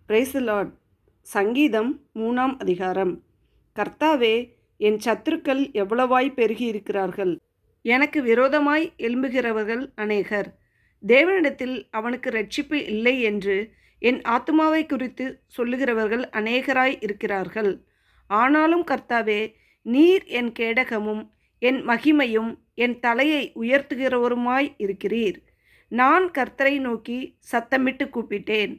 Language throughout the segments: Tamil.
Praise the Lord. சங்கீதம் 3ஆம் அதிகாரம். கர்த்தாவே, என் சத்துருக்கள் எவ்வளவாய் பெருகி இருக்கிறார்கள். எனக்கு விரோதமாய் எழும்புகிறவர்கள் அநேகர். தேவனிடத்தில் அவனுக்கு இரட்சிப்பு இல்லை என்று என் ஆத்துமாவை குறித்து சொல்லுகிறவர்கள் அநேகராய் இருக்கிறார்கள். ஆனாலும் கர்த்தாவே, நீர் என் கேடகமும் என் மகிமையும் என் தலையை உயர்த்துகிறவருமாய் இருக்கிறீர். நான் கர்த்தரை நோக்கி சத்தமிட்டு கூப்பிட்டேன்.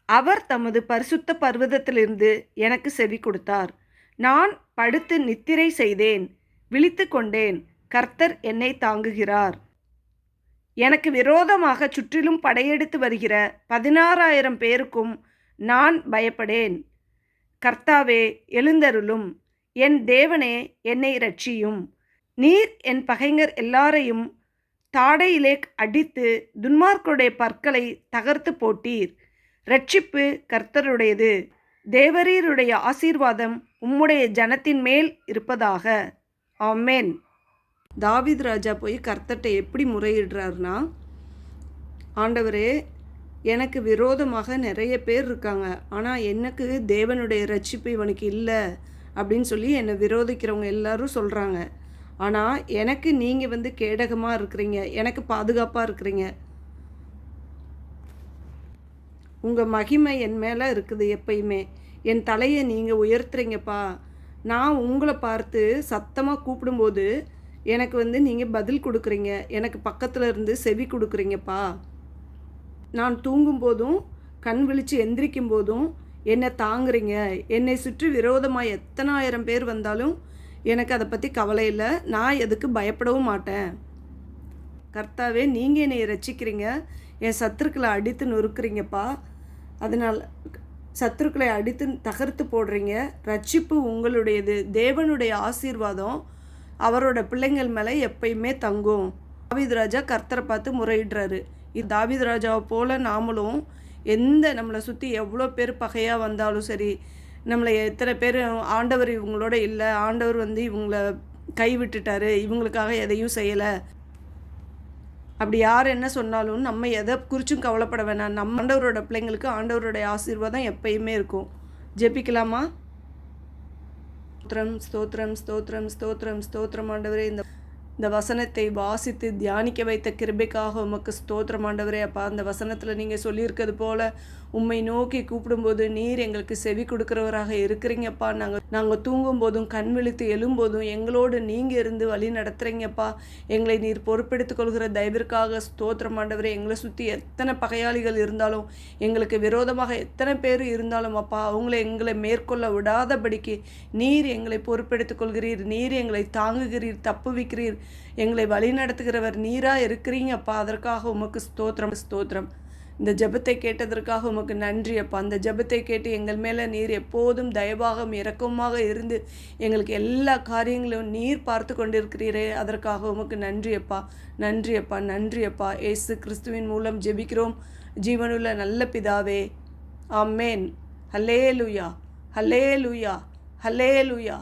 அவர் தமது பரிசுத்த பர்வதத்திலிருந்து எனக்கு செவி கொடுத்தார். நான் படுத்து நித்திரை செய்தேன், விழித்து கொண்டேன். கர்த்தர் என்னை தாங்குகிறார். எனக்கு விரோதமாக சுற்றிலும் படையெடுத்து வருகிற 16,000 பேருக்கும் நான் பயப்படேன். கர்த்தாவே, எழுந்தருளும். என் தேவனே, என்னை இரட்சியும். நீர் என் பகைஞர் எல்லாரையும் தாடையிலே அடித்து துன்மார்க்கருடைய பற்களை தகர்த்து போட்டீர். இரட்சிப்பு கர்த்தருடையது. தேவரீருடைய ஆசீர்வாதம் உம்முடைய ஜனத்தின் மேல் இருப்பதாக. ஆமென். தாவீது ராஜா போய் கர்த்தர்கிட்ட எப்படி முறையிடுறாருனா, ஆண்டவரே, எனக்கு விரோதமாக நிறைய பேர் இருக்காங்க, ஆனால் எனக்கு தேவனுடைய இரட்சிப்பு இவனுக்கு இல்லை அப்படின்னு சொல்லி என்னை விரோதிக்கிறவங்க எல்லாரும் சொல்கிறாங்க. ஆனால் எனக்கு நீங்கள் கேடகமாக இருக்கிறீங்க, எனக்கு பாதுகாப்பாக இருக்கிறீங்க. உங்கள் மகிமை என் மேலே இருக்குது. எப்பயுமே என் தலையை நீங்கள் உயர்த்துறீங்கப்பா. நான் உங்களை பார்த்து சத்தமாக கூப்பிடும்போது எனக்கு நீங்கள் பதில் கொடுக்குறீங்க. எனக்கு பக்கத்தில் இருந்து செவி கொடுக்குறீங்கப்பா. நான் தூங்கும்போதும் கண் விழித்து எந்திரிக்கும் போதும் என்னை தாங்குறீங்க. என்னை சுற்றி விரோதமாக எத்தனை ஆயிரம் பேர் வந்தாலும் எனக்கு அதை பற்றி கவலை இல்லை. நான் எதுக்கு பயப்படவும் மாட்டேன். கர்த்தாவே, நீங்கள் என்னை ரட்சிக்கிறீங்க. என் சத்துருக்களை அடித்து நொறுக்குறீங்கப்பா. அதனால் சத்துருக்களை அடித்து தகர்த்து போடுறீங்க. ரட்சிப்பு உங்களுடையது. தேவனுடைய ஆசீர்வாதம் அவரோட பிள்ளைங்கள் மேலே எப்பயுமே தங்கும். தாவீது ராஜா கர்த்தரை பார்த்து முறையிடுறாரு. இது தாவீது ராஜாவை போல் நாமளும் நம்மளை சுற்றி எவ்வளோ பேர் பகையாக வந்தாலும் சரி, நம்மளை எத்தனை பேர் ஆண்டவர் இவங்களோட இல்லை, ஆண்டவர் இவங்கள கைவிட்டுட்டாரு, இவங்களுக்காக எதையும் செய்யலை, அப்படி யார் என்ன சொன்னாலும் நம்ம எதை குறிச்சும் கவலைப்பட வேணாம். நம்ம ஆண்டவரோட பிள்ளைங்களுக்கு ஆண்டவருடைய ஆசீர்வாதம் எப்பயுமே இருக்கும். ஜெபிக்கலாமா? ஸ்தோத்திரம் ஸ்தோத்திரம் ஸ்தோத்திரம் ஸ்தோத்திரம் ஸ்தோத்திரம் ஆண்டவரே. இந்த வசனத்தை வாசித்து தியானிக்க வைத்த கிருபைக்காக உமக்கு ஸ்தோத்திரம் ஆண்டவரே. அப்பா, அந்த வசனத்தில் நீங்கள் சொல்லியிருக்கிறது போல் உம்மை நோக்கி கூப்பிடும்போது நீர் எங்களுக்கு செவி கொடுக்குறவராக இருக்கிறீங்கப்பா. நாங்கள் தூங்கும் போதும் கண் விழித்து எழும்போதும் எங்களோடு நீங்கள் இருந்து வழி நடத்துகிறீங்கப்பா. எங்களை நீர் பொறுப்பெடுத்துக் கொள்கிற தயவிற்காக ஸ்தோத்திரம் ஆண்டவரே. எங்களை சுற்றி எத்தனை பகையாளிகள் இருந்தாலும், எங்களுக்கு விரோதமாக எத்தனை பேர் இருந்தாலும் அப்பா, எங்களை மேற்கொள்ள விடாதபடிக்கு நீர் எங்களை பொறுப்பெடுத்துக் கொள்கிறீர். நீர் எங்களை தாங்குகிறீர், தப்புவிக்கிறீர். எங்களை வழி நடத்துகிறவர் நீராக இருக்கிறீங்கப்பா. அதற்காக உமக்கு ஸ்தோத்திரம் ஸ்தோத்திரம். இந்த ஜெபத்தை கேட்டதற்காக உமக்கு நன்றி அப்பா. அந்த ஜெபத்தை கேட்டு எங்கள் மேலே நீர் எப்போதும் தயவாக இரக்கமாக இருந்து எங்களுக்கு எல்லா காரியங்களும் நீர் பார்த்து கொண்டிருக்கிறீரே, அதற்காக உமக்கு நன்றி அப்பா. நன்றி அப்பா, நன்றி அப்பா. இயேசு கிறிஸ்துவின் மூலம் ஜெபிக்கிறோம் ஜீவனுள்ள நல்ல பிதாவே. ஆமென். ஹல்லேலூயா, ஹல்லேலூயா, ஹல்லேலூயா.